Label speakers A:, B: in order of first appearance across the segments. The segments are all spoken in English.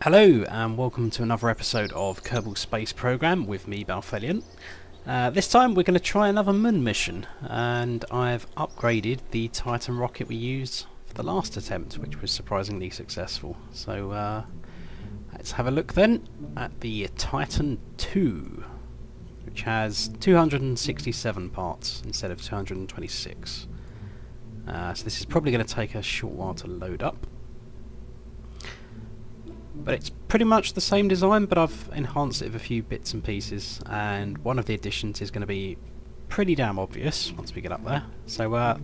A: Hello and welcome to another episode of Kerbal Space Program with me, Balthelion. This time we're going to try another moon mission, and I've upgraded the Titan rocket we used for the last attempt, which was surprisingly successful. So let's have a look then at the Titan 2, which has 267 parts instead of 226. So this is probably going to take a short while to load up. But it's pretty much the same design, but I've enhanced it with a few bits and pieces, and one of the additions is going to be pretty damn obvious once we get up there. So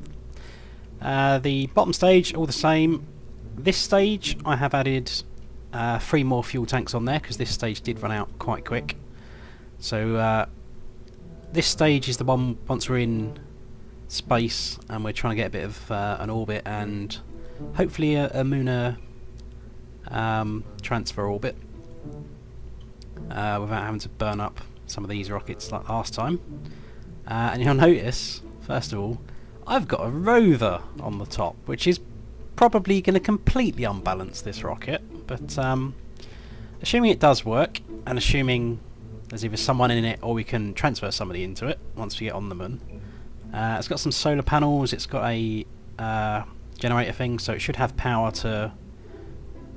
A: the bottom stage, all the same. This stage I have added 3 more fuel tanks on there, because this stage did run out quite quick. So this stage is the one once we're in space and we're trying to get a bit of an orbit and hopefully a lunar transfer orbit without having to burn up some of these rockets like last time. And you'll notice, first of all, I've got a rover on the top, which is probably going to completely unbalance this rocket, but assuming it does work, and assuming there's either someone in it or we can transfer somebody into it once we get on the moon. It's got some solar panels, it's got a generator thing, so it should have power to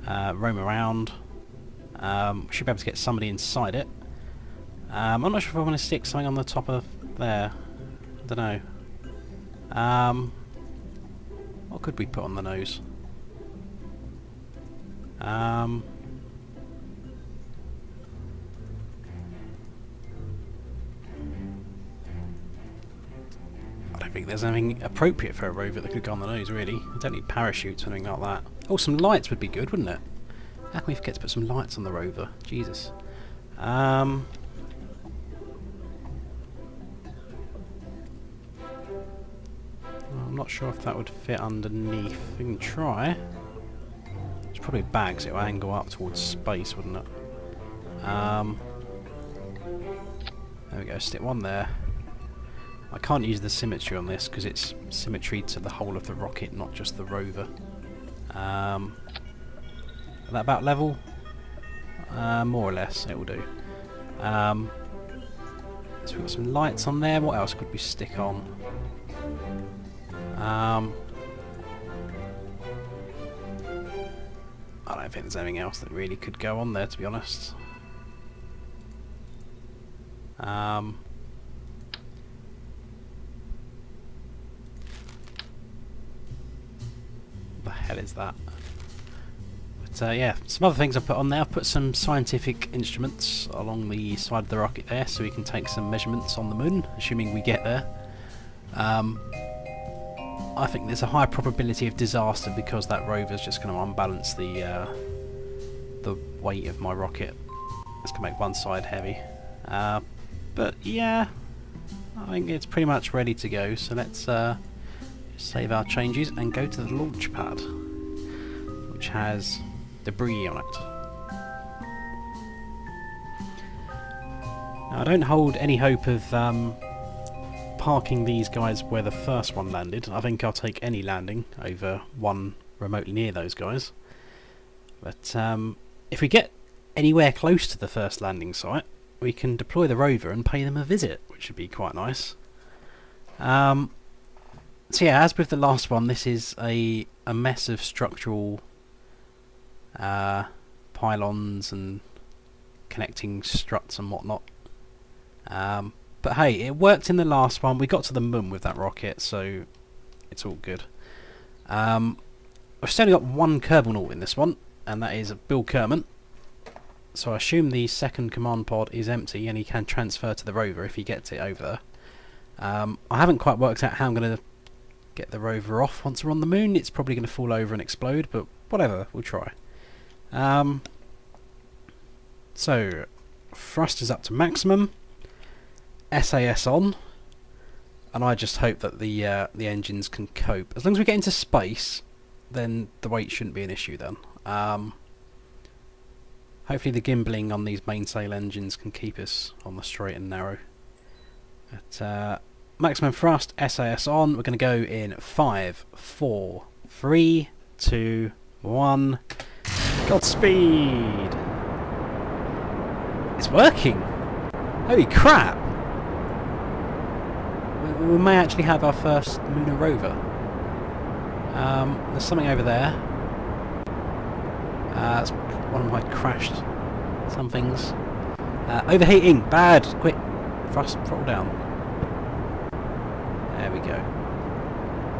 A: roam around. Should be able to get somebody inside it. I'm not sure if I want to stick something on the top of there. I don't know. What could we put on the nose? I don't think there's anything appropriate for a rover that could go on the nose, really. I don't need parachutes or anything like that. Oh, some lights would be good, wouldn't it? How can we forget to put some lights on the rover? Jesus. I'm not sure if that would fit underneath. We can try. It's probably bags, it will angle up towards space, wouldn't it? There we go, stick one there. I can't use the symmetry on this because it's symmetry to the whole of the rocket, not just the rover. Is that about level? More or less, it will do. So we've got some lights on there. What else could we stick on? I don't think there's anything else that really could go on there, to be honest. What the hell is that? But yeah, some other things I've put on there. I've put some scientific instruments along the side of the rocket there, so we can take some measurements on the moon, assuming we get there. I think there's a high probability of disaster because that rover's just going to unbalance the weight of my rocket. It's going to make one side heavy. But yeah, I think it's pretty much ready to go, so let's save our changes and go to the launch pad, which has debris on it. Now, I don't hold any hope of parking these guys where the first one landed. I think I'll take any landing over one remotely near those guys. But if we get anywhere close to the first landing site, we can deploy the rover and pay them a visit, which would be quite nice. So yeah, as with the last one, this is a mess of structural pylons and connecting struts and whatnot. But hey, it worked in the last one. We got to the moon with that rocket, so it's all good. I've still got one Kerbal naut in this one, and that is Bill Kerman. So I assume the second command pod is empty and he can transfer to the rover if he gets it over there. I haven't quite worked out how I'm going to get the rover off once we're on the moon. It's probably going to fall over and explode, but whatever, we'll try. So, thrust is up to maximum, SAS on, and I just hope that the engines can cope. As long as we get into space, then the weight shouldn't be an issue then. Hopefully the gimbling on these mainsail engines can keep us on the straight and narrow. At maximum thrust, SAS on. We're going to go in 5, 4, 3, 2, 1. Godspeed! It's working! Holy crap! We may actually have our first lunar rover. There's something over there. That's one of my crashed somethings. Overheating! Bad! Quick! Throttle down. There we go.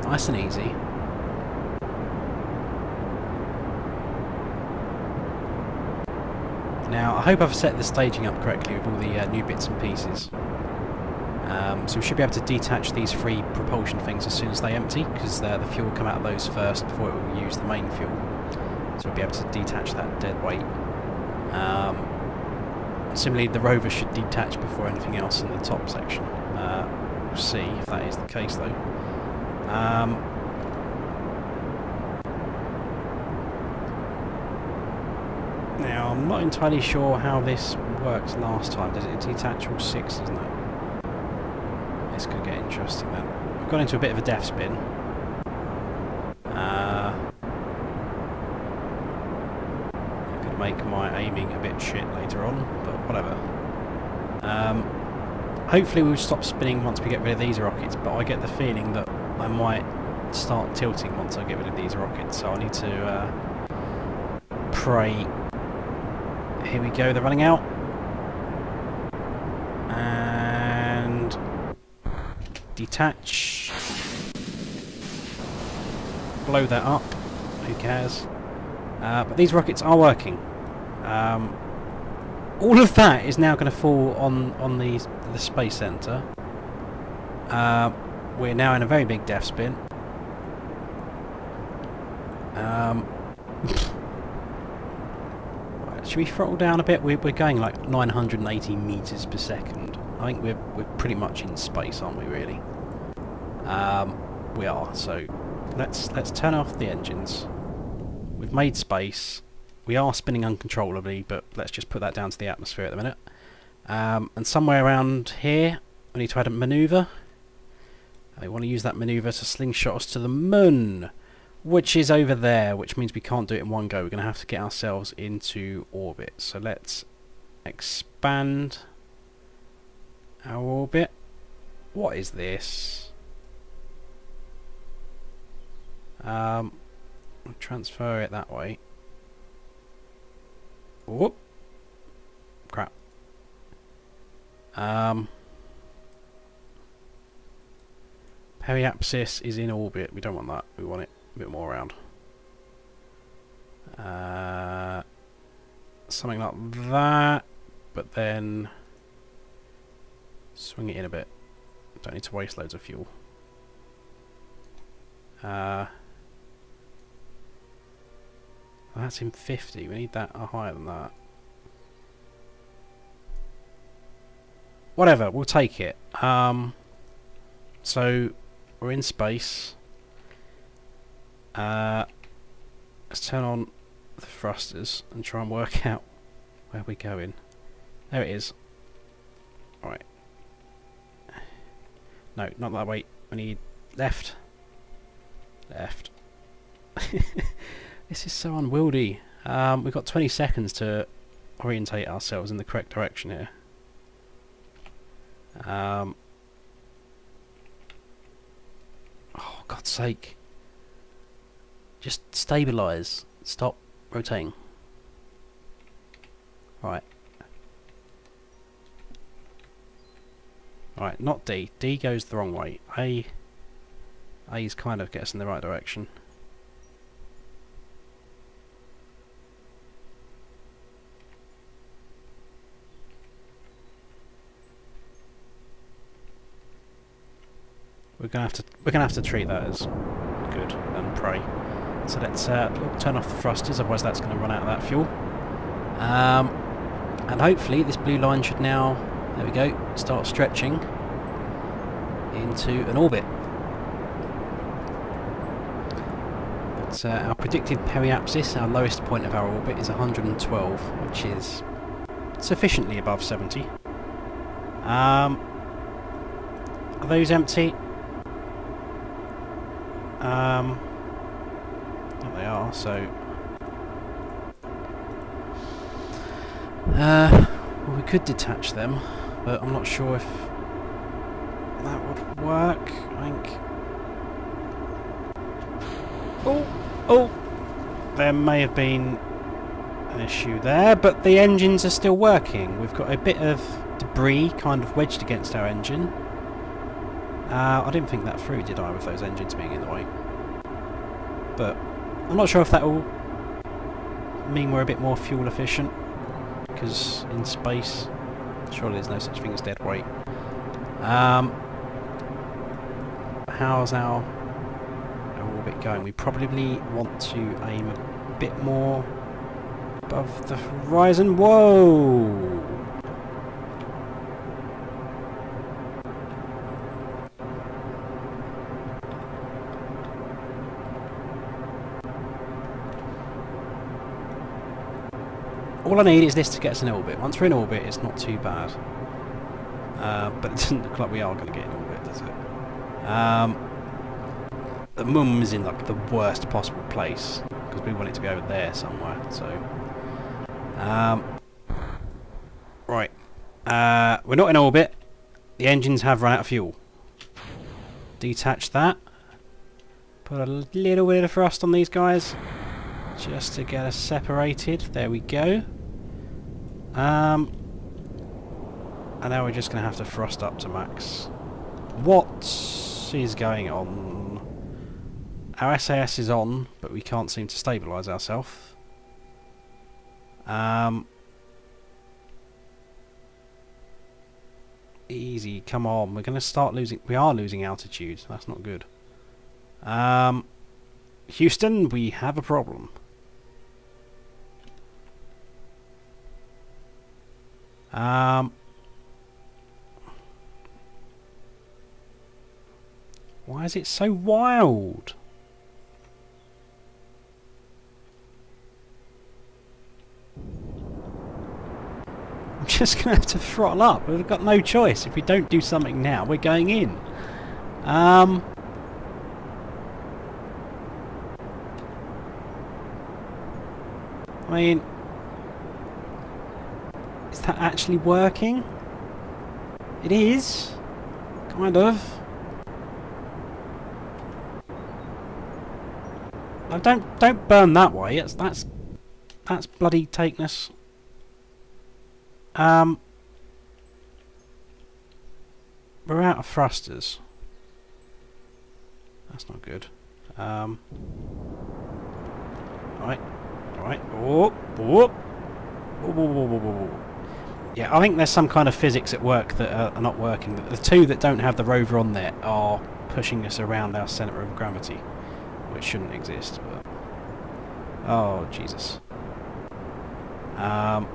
A: Nice and easy. Now, I hope I've set the staging up correctly with all the new bits and pieces. So we should be able to detach these three propulsion things as soon as they empty, because the fuel will come out of those first before it will use the main fuel. So we'll be able to detach that dead weight. Similarly, the rover should detach before anything else in the top section. We'll see if that is the case though. Now, I'm not entirely sure how this works last time. Does it detach all six, doesn't it? This could get interesting then. We've got into a bit of a death spin. I could make my aiming a bit shit later on, but whatever. Hopefully we'll stop spinning once we get rid of these rockets, but I get the feeling that I might start tilting once I get rid of these rockets, so I need to pray. Here we go, they're running out. And detach. Blow that up. Who cares? But these rockets are working. All of that is now going to fall on the space center. We're now in a very big death spin. Right, should we throttle down a bit? We're going like 980 meters per second. I think we're pretty much in space, aren't we? Really? We are. So let's turn off the engines. We've made space. We are spinning uncontrollably, but let's just put that down to the atmosphere at the minute. And somewhere around here, we need to add a manoeuvre. I want to use that manoeuvre to slingshot us to the moon, which is over there, which means we can't do it in one go. We're going to have to get ourselves into orbit. So let's expand our orbit. What is this? I'll transfer it that way. Whoop. Crap. Periapsis is in orbit. We don't want that. We want it a bit more around. Something like that. But then swing it in a bit. Don't need to waste loads of fuel. That's in 50. We need that higher than that. Whatever, we'll take it. So we're in space. Let's turn on the thrusters and try and work out where we're going. There it is. Alright. No, not that way. We need left. Left. This is so unwieldy. We've got 20 seconds to orientate ourselves in the correct direction here. Oh, God's sake. Just stabilise. Stop rotating. Right. Right, not D. D goes the wrong way. A's kind of gets in the right direction. We're gonna have to treat that as good and pray. So let's turn off the thrusters, otherwise that's going to run out of that fuel. And hopefully this blue line should now, there we go, start stretching into an orbit. But our predicted periapsis, our lowest point of our orbit, is 112, which is sufficiently above 70. Are those empty? There they are, so Well, we could detach them, but I'm not sure if that would work. I think... Oh! There may have been an issue there, but the engines are still working. We've got a bit of debris kind of wedged against our engine. I didn't think that through, did I, with those engines being in the way? But I'm not sure if that will mean we're a bit more fuel efficient, because in space, surely there's no such thing as dead weight. How's our orbit going? We probably want to aim a bit more above the horizon. Whoa! All I need is this to get us in orbit. Once we're in orbit, it's not too bad. But it doesn't look like we are going to get in orbit, does it? The mum is in like the worst possible place, because we want it to be over there somewhere. So, right. We're not in orbit. The engines have run out of fuel. Detach that. Put a little bit of thrust on these guys, just to get us separated. There we go. And now we're just going to have to thrust up to max. What is going on? Our SAS is on, but we can't seem to stabilise ourselves. Easy, come on. We're going to start losing... We are losing altitude. That's not good. Houston, we have a problem. Why is it so wild? I'm just going to have to throttle up. We've got no choice. If we don't do something now, we're going in. I mean, is that actually working? It is, kind of. No, don't burn that way. That's bloody takeness. We're out of thrusters. That's not good. Right. Right. Oh, oh. Yeah, I think there's some kind of physics at work that are not working. The two that don't have the rover on there are pushing us around our centre of gravity, which shouldn't exist. But oh, Jesus. Well,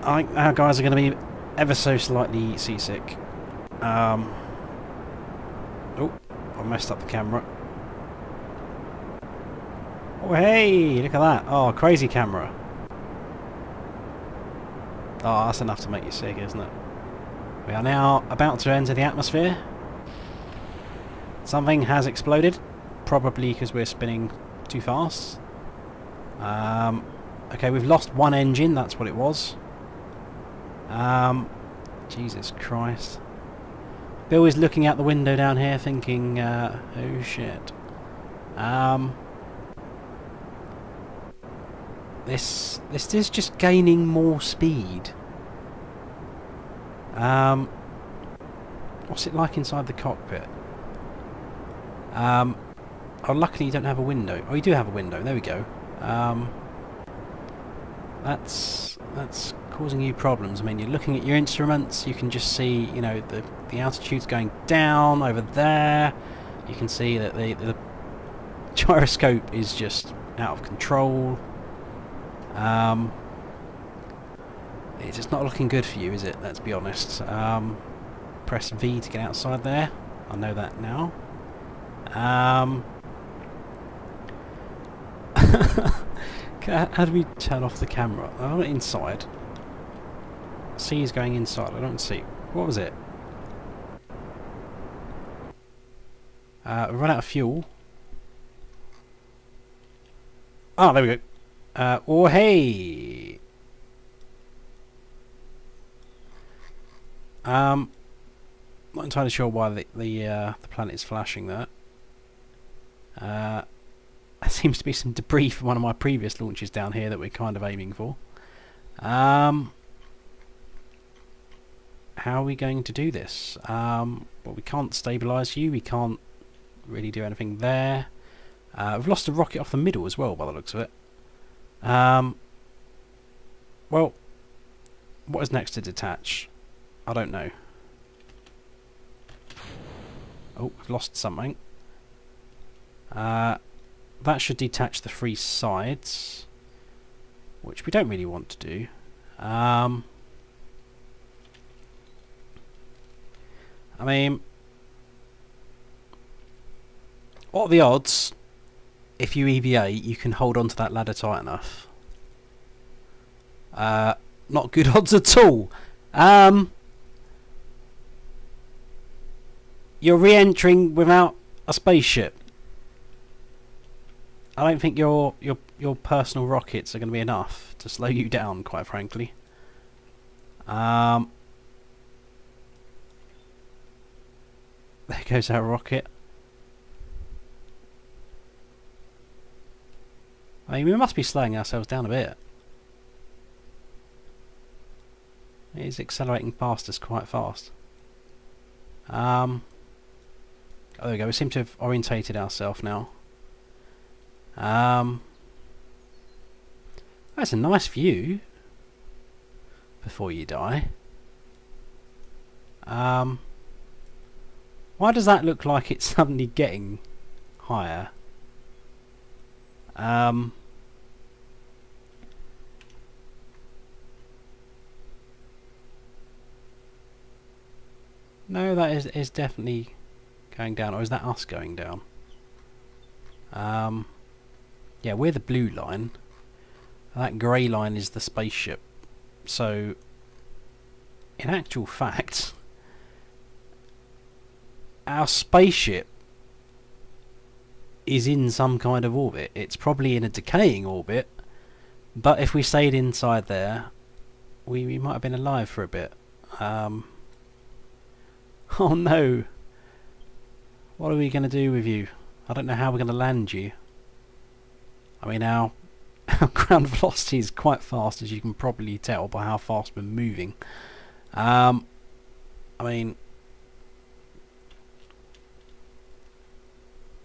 A: I think our guys are going to be ever so slightly seasick. Oh, I messed up the camera. Oh, hey, look at that. Oh, crazy camera. Oh, that's enough to make you sick, isn't it? We are now about to enter the atmosphere. Something has exploded, probably because we're spinning too fast. Okay, we've lost one engine, that's what it was. Jesus Christ. Bill is looking out the window down here thinking, oh shit. This is just gaining more speed. What's it like inside the cockpit? Oh, luckily you don't have a window. Oh, you do have a window. There we go. That's causing you problems. I mean, you're looking at your instruments. You can just see, you know, the altitude's going down over there. You can see that the gyroscope is just out of control. It's just not looking good for you, is it? Let's be honest. Press V to get outside there. I know that now. How do we turn off the camera? I want it inside. C is going inside. I don't see. What was it? We've run out of fuel. Oh, there we go. Oh, hey! Not entirely sure why the planet is flashing that. There seems to be some debris from one of my previous launches down here that we're kind of aiming for. How are we going to do this? Well, we can't stabilise you. We can't really do anything there. We've lost a rocket off the middle as well, by the looks of it. Well, what is next to detach? I don't know. Oh, we've lost something. That should detach the 3 sides, which we don't really want to do. I mean, what are the odds if you EVA you can hold on to that ladder tight enough? Not good odds at all. You're re-entering without a spaceship. I don't think your personal rockets are going to be enough to slow you down, quite frankly. There goes our rocket. I mean, we must be slowing ourselves down a bit. It is accelerating past us quite fast. Oh, there we go. We seem to have orientated ourselves now. That's a nice view before you die. Why does that look like it's suddenly getting higher? No, that is definitely going down. Or is that us going down? Yeah, we're the blue line. That grey line is the spaceship. So, in actual fact, our spaceship is in some kind of orbit. It's probably in a decaying orbit, but if we stayed inside there, we might have been alive for a bit. Oh no! What are we going to do with you? I don't know how we're going to land you. I mean, our ground velocity is quite fast, as you can probably tell by how fast we're moving. I mean,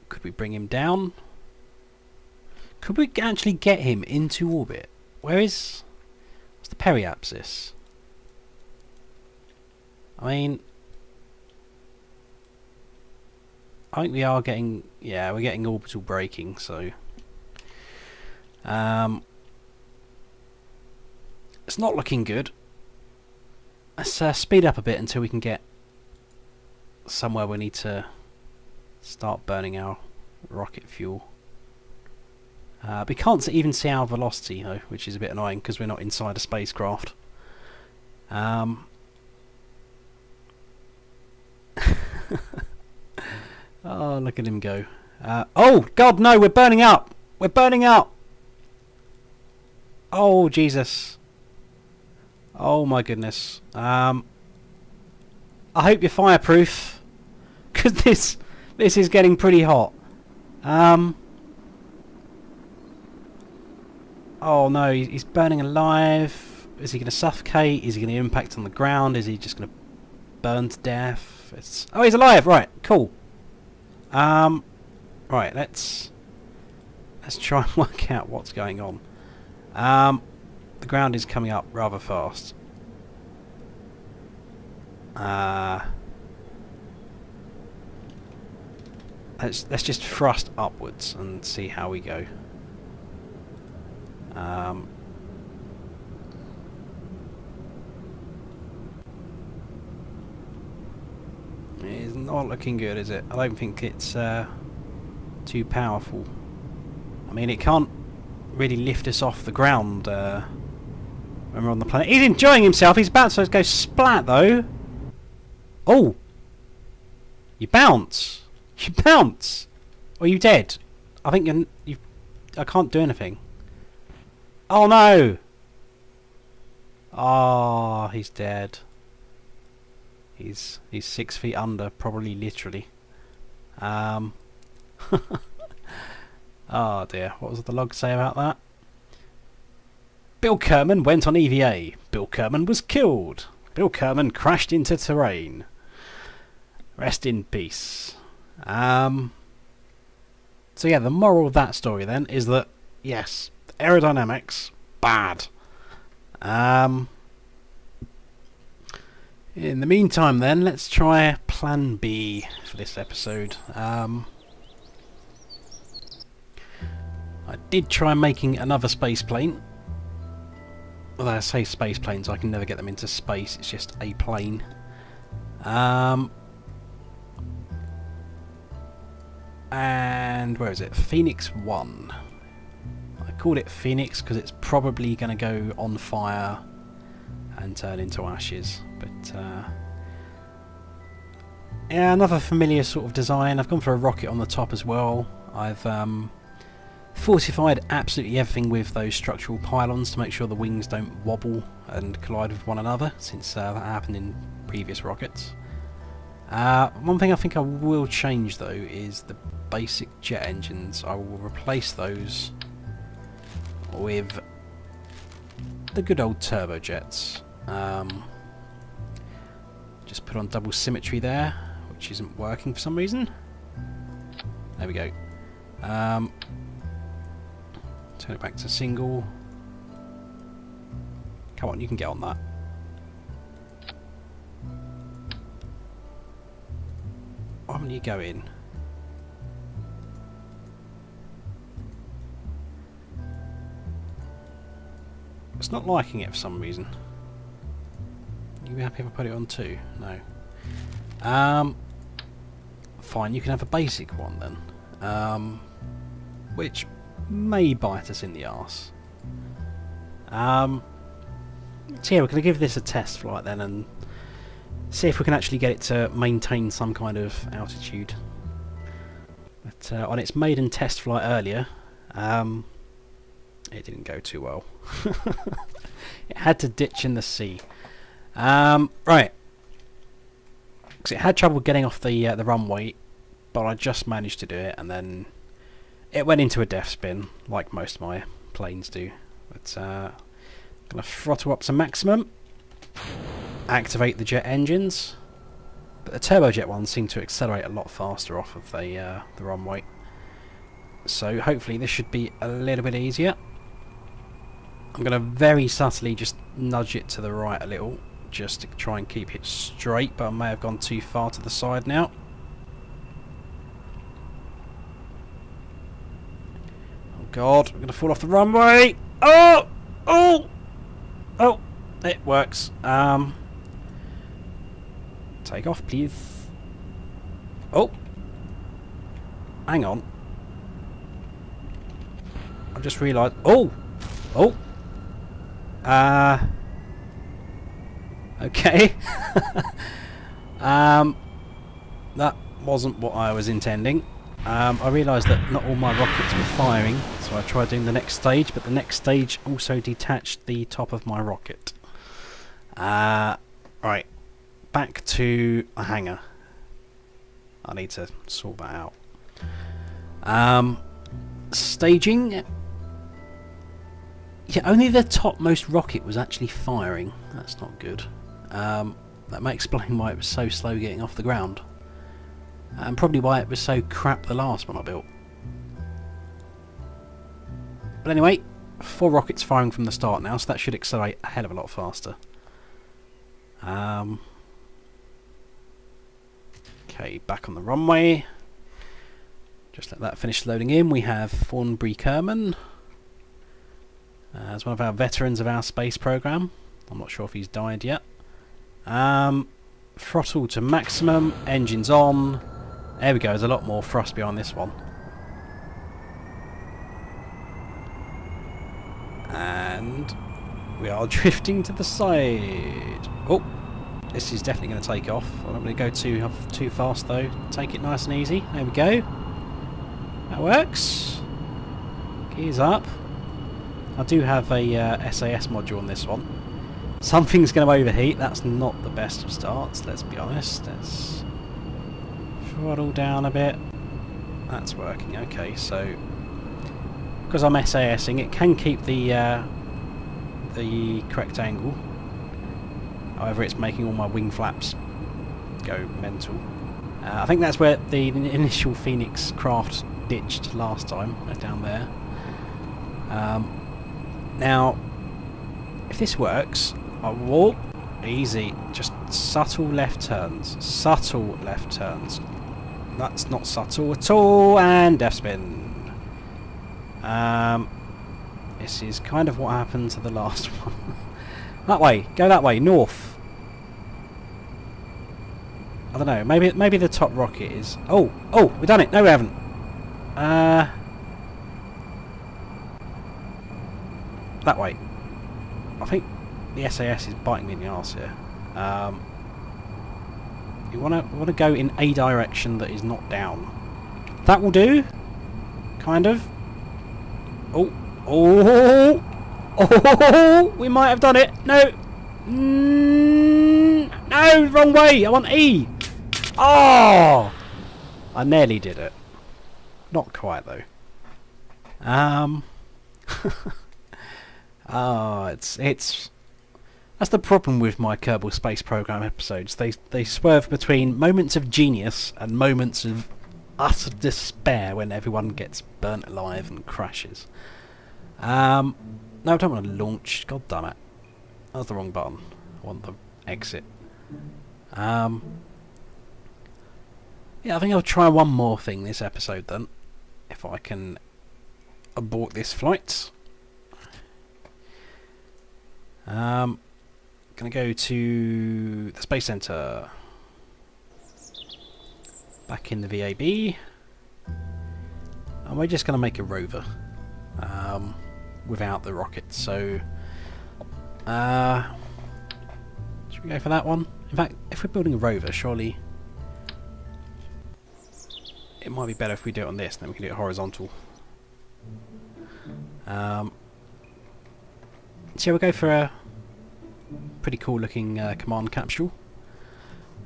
A: could we bring him down? Could we actually get him into orbit? What's the periapsis? I mean, I think we are getting, yeah, we're getting orbital braking, so it's not looking good. Let's speed up a bit until we can get somewhere we need to start burning our rocket fuel. We can't even see our velocity though, which is a bit annoying because we're not inside a spacecraft. Oh, look at him go. Oh god, no, we're burning up! We're burning up! Oh Jesus. Oh my goodness. I hope you're fireproof, because this is getting pretty hot. Oh no, he's burning alive. Is he going to suffocate? Is he going to impact on the ground? Is he just going to burn to death? Oh, he's alive! Right, cool. Right, let's try and work out what's going on. The ground is coming up rather fast. Let's just thrust upwards and see how we go. It's not looking good, is it? I don't think it's too powerful. I mean, it can't really lift us off the ground when we're on the planet. He's enjoying himself. He's about to go splat, though. Oh! You bounce. You bounce! Or are you dead? I think you. I can't do anything. Oh no! Oh, he's dead. He's 6 feet under, probably literally. Oh dear, what was the log say about that? Bill Kerman went on EVA. Bill Kerman was killed. Bill Kerman crashed into terrain. Rest in peace. So yeah, the moral of that story then is that, yes, aerodynamics, bad. In the meantime then, let's try plan B for this episode. I did try making another space plane. Although I say space planes, I can never get them into space, it's just a plane. And where is it? Phoenix 1. I called it Phoenix because it's probably going to go on fire and turn into ashes. But yeah, another familiar sort of design. I've gone for a rocket on the top as well. I've fortified absolutely everything with those structural pylons to make sure the wings don't wobble and collide with one another, since that happened in previous rockets. One thing I think I will change though is the basic jet engines. I will replace those with the good old turbojets. Just put on double symmetry there, which isn't working for some reason. There we go. Turn it back to single. Come on, you can get on that. Why don't you go in? It's not liking it for some reason. You be happy if I put it on 2? No. Fine, you can have a basic one then. Which may bite us in the arse. So yeah, we're going to give this a test flight then and see if we can actually get it to maintain some kind of altitude. But on its maiden test flight earlier, it didn't go too well. It had to ditch in the sea. Right. Because it had trouble getting off the runway, but I just managed to do it, and then it went into a death spin, like most of my planes do. But I'm going to throttle up to maximum, activate the jet engines, but the turbojet ones seem to accelerate a lot faster off of the runway. So hopefully this should be a little bit easier. I'm going to very subtly just nudge it to the right a little, just to try and keep it straight, but I may have gone too far to the side now. Oh god, we're going to fall off the runway! Oh! Oh! Oh! It works. Take off, please. Oh! Hang on. I've just realised... Oh! Oh! Okay. That wasn't what I was intending. I realised that not all my rockets were firing, so I tried doing the next stage, but the next stage also detached the top of my rocket. Right, back to a hangar. I need to sort that out. Staging. Yeah, only the topmost rocket was actually firing. That's not good. That may explain why it was so slow getting off the ground. And probably why it was so crap the last one I built. But anyway, 4 rockets firing from the start now, so that should accelerate a hell of a lot faster. Okay, back on the runway. Just let that finish loading in. We have Thornbury Kerman as one of our veterans of our space program. I'm not sure if he's died yet. Throttle to maximum, engines on. There we go, there's a lot more thrust behind this one. And we are drifting to the side. Oh, This is definitely going to take off. I'm not going to go too fast though. Take it nice and easy. There we go. That works. Gears up. I do have a SAS module on this one. Something's going to overheat. That's not the best of starts, let's be honest. Let's throttle down a bit. That's working. Okay, so because I'm SASing, it can keep the correct angle. However, it's making all my wing flaps go mental. I think that's where the initial Phoenix craft ditched last time, down there. Now, if this works, I will... Easy, just subtle left turns. Subtle left turns. That's not subtle at all, and death spin. This is kind of what happened to the last one. That way, go that way, north. I don't know, maybe the top rocket is... Oh, we've done it! No, we haven't. That way. I think the SAS is biting me in the arse here. You wanna go in a direction that is not down. That will do. Kind of. Oh, we might have done it. No. No, wrong way. I want E. Oh, I nearly did it. Not quite though. It's that's the problem with my Kerbal Space Program episodes. They swerve between moments of genius and moments of utter despair when everyone gets burnt alive and crashes. No, I don't want to launch. God damn it. That was the wrong button. I want the exit. Yeah, I think I'll try one more thing this episode then. If I can abort this flight. Gonna go to the Space Center. Back in the VAB. And we're just gonna make a rover. Without the rocket, so should we go for that one? In fact, if we're building a rover, surely it might be better if we do it on this, then we can do it horizontal. So we'll go for a pretty cool looking command capsule.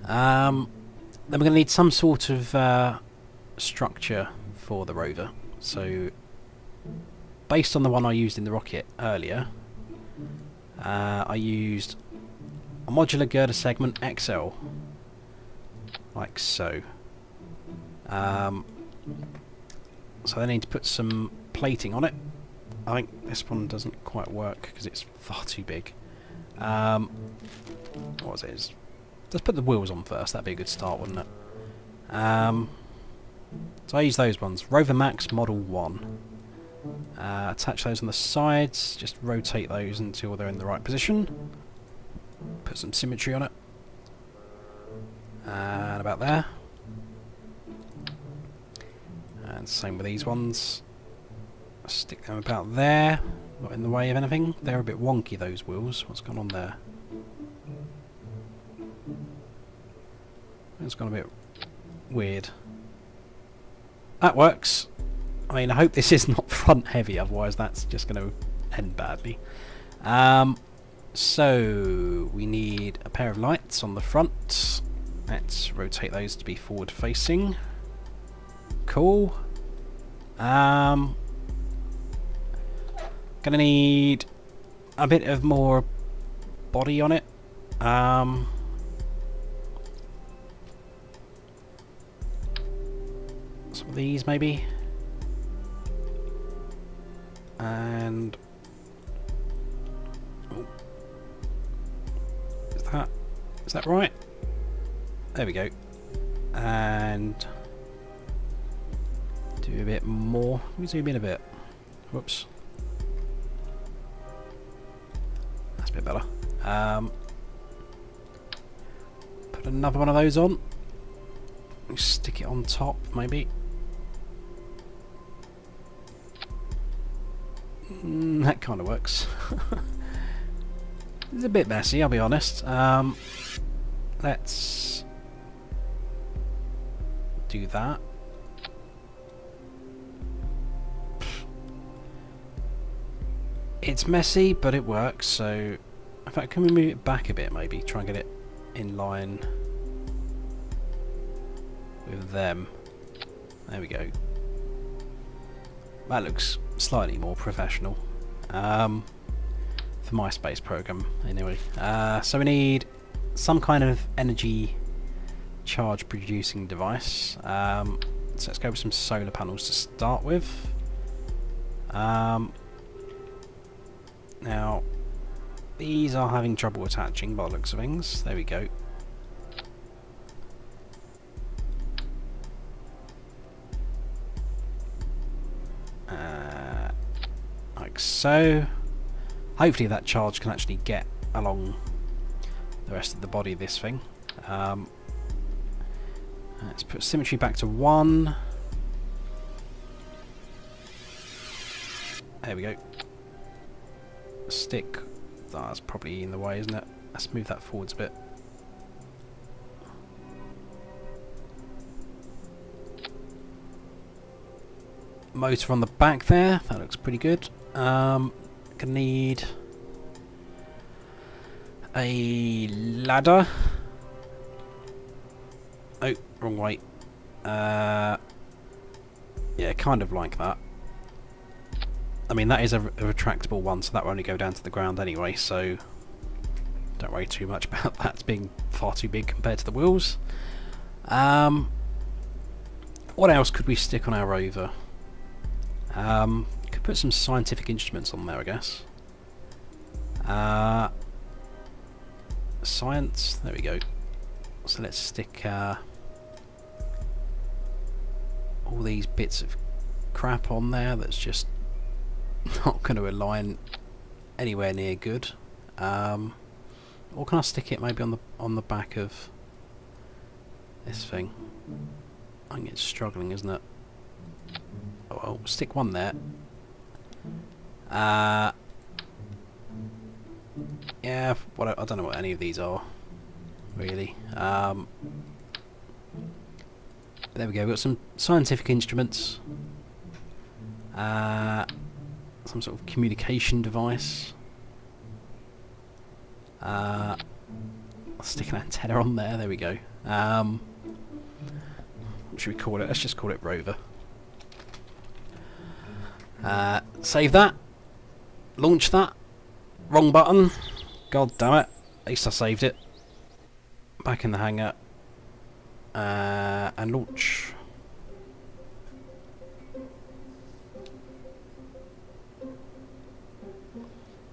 A: Then we're going to need some sort of structure for the rover. So based on the one I used in the rocket earlier, I used a modular girder segment XL, like so. So I need to put some plating on it. I think this one doesn't quite work because it's far too big. What was it? Let's put the wheels on first. That'd be a good start, wouldn't it? So I use those ones. Rover Max Model 1. Attach those on the sides. Just rotate those until they're in the right position. Put some symmetry on it. And about there. And same with these ones. Stick them about there. Not in the way of anything. They're a bit wonky, those wheels. What's gone on there? It's gone a bit weird. That works. I mean, I hope this is not front heavy, otherwise that's just going to end badly. So we need a pair of lights on the front. Let's rotate those to be forward facing. Cool. Gonna need a bit of more body on it. Some of these maybe. And oh, is that right? There we go. And do a bit more. Let me zoom in a bit. Whoops. That's a bit better. Put another one of those on. Stick it on top, maybe. That kind of works. It's a bit messy, I'll be honest. let's do that. It's messy, but it works. So, in fact, can we move it back a bit? Maybe try and get it in line with them. There we go. That looks slightly more professional for my space program. Anyway, so we need some kind of energy charge producing device. So let's go with some solar panels to start with. Now, these are having trouble attaching by the looks of things. There we go. Like so. Hopefully that charge can actually get along the rest of the body of this thing. Let's put symmetry back to 1. There we go. Stick. That's probably in the way, isn't it? Let's move that forwards a bit. Motor on the back there. That looks pretty good. Gonna need a ladder. Oh, wrong way. Yeah, kind of like that. I mean, that is a retractable one, so that will only go down to the ground anyway, so don't worry too much about that. It's being far too big compared to the wheels. What else could we stick on our rover? Could put some scientific instruments on there, I guess. Science, there we go. So let's stick all these bits of crap on there that's just not going to align anywhere near good. Or can I stick it maybe on the back of this thing? I think it's struggling, isn't it? Oh, well, stick one there. Yeah, what I don't know what any of these are, really. There we go. We've got some scientific instruments. Some sort of communication device. I'll stick an antenna on there. There we go. What should we call it? Let's just call it rover. Save that. Launch that. Wrong button. God damn it. At least I saved it. Back in the hangar. And launch.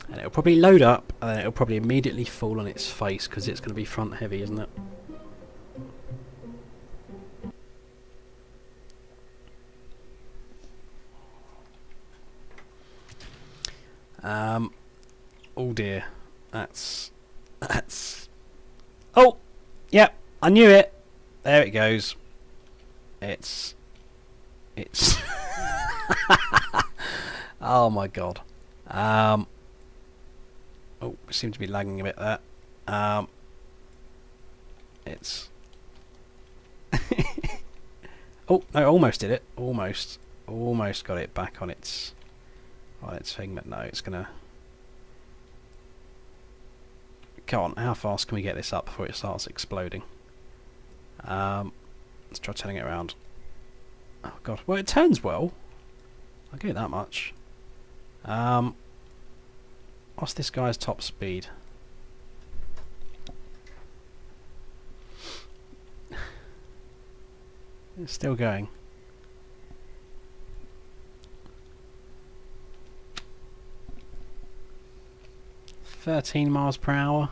A: And it'll probably load up, and then it'll probably immediately fall on its face because it's going to be front heavy, isn't it? Oh dear, that's. Oh, yep, I knew it. There it goes. It's. Oh my god. Oh, we seem to be lagging a bit there. It's. Oh no, almost did it. Almost got it back on its thing, but no, it's gonna. Come on, how fast can we get this up before it starts exploding? Let's try turning it around. Oh god, well it turns well. I'll give it that much. What's this guy's top speed? It's still going. 13 miles per hour.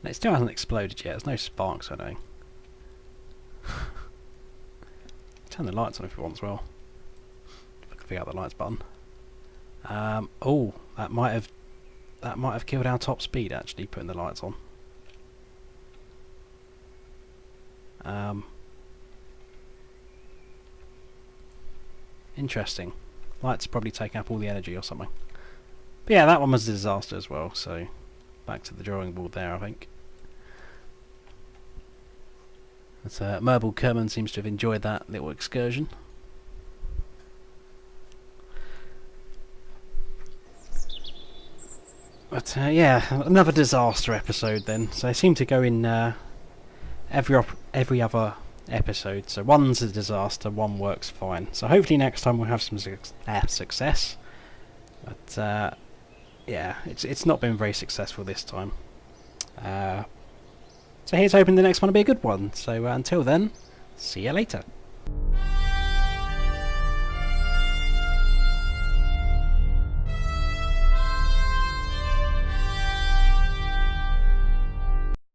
A: And it still hasn't exploded yet. There's no sparks, I know. Turn the lights on if you want as well. If I can figure out the lights button. Oh, that might have killed our top speed actually, putting the lights on. Interesting. Lights probably take up all the energy or something. But yeah, that one was a disaster as well, so back to the drawing board there, I think. But Merble Kerman seems to have enjoyed that little excursion. But yeah, another disaster episode then. So they seem to go in every other episode. So one's a disaster, one works fine. So hopefully next time we'll have some success. But yeah, it's not been very successful this time. So here's hoping the next one will be a good one. So until then, see you later.